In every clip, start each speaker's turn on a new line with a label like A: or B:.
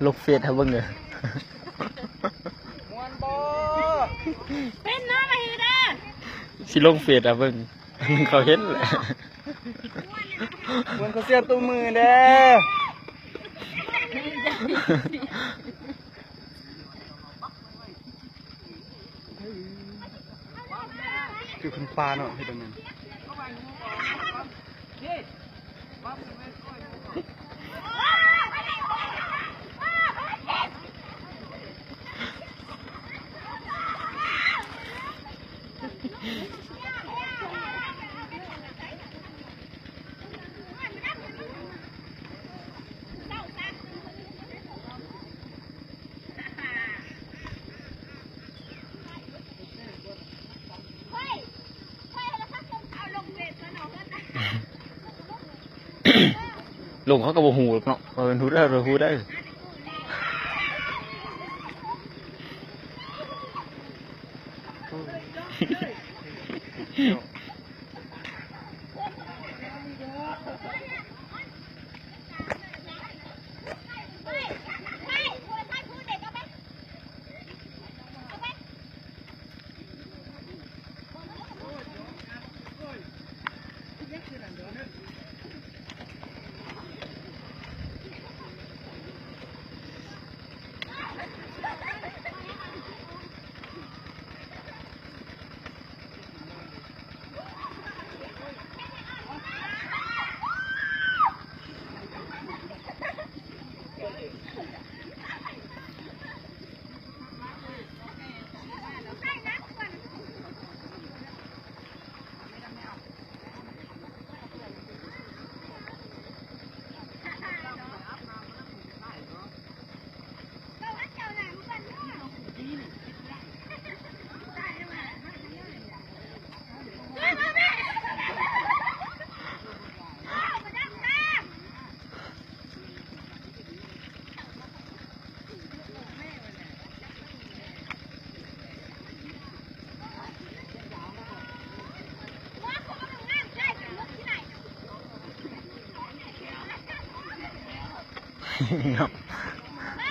A: ลงเฟซครับเบิ่งเลย
B: เป็นน้ามาอยู่เด้อ
A: สิลงเฟซเบิ่งเขาเห็นแหละ
C: มันเขาเสียตัวมือเด้คือคุณปลาเนาะที่ตรงนั้น
A: ลงเขาก็บ่ฮู้เนาะว่าเป็นฮู้ได้หรือฮู้ได้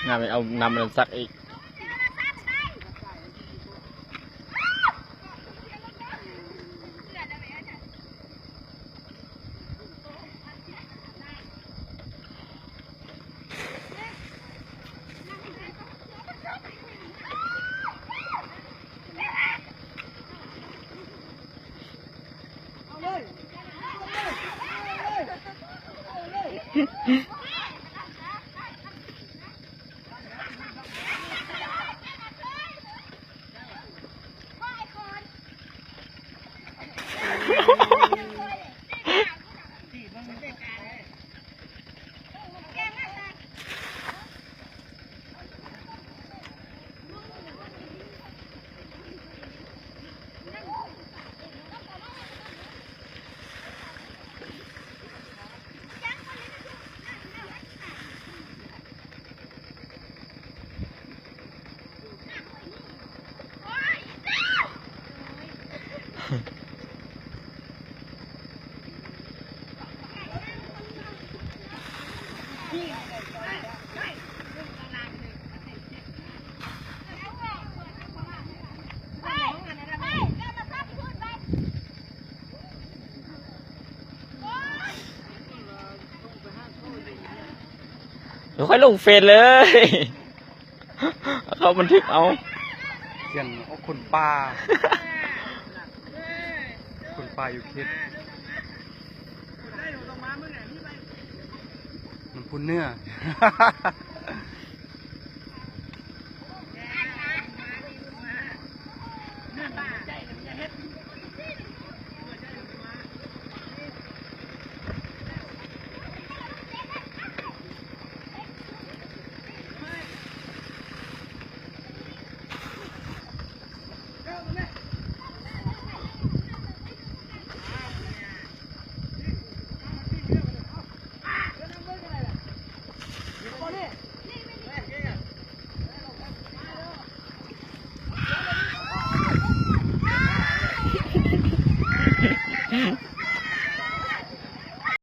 A: งามไปเอานำมันซักอีกเดี๋ยวค่อยลงเฟซเลยเขาบันทึกเอา
C: เขียนเอาคนปลาคนปลาอยู่คิดมันพูนเนื้อ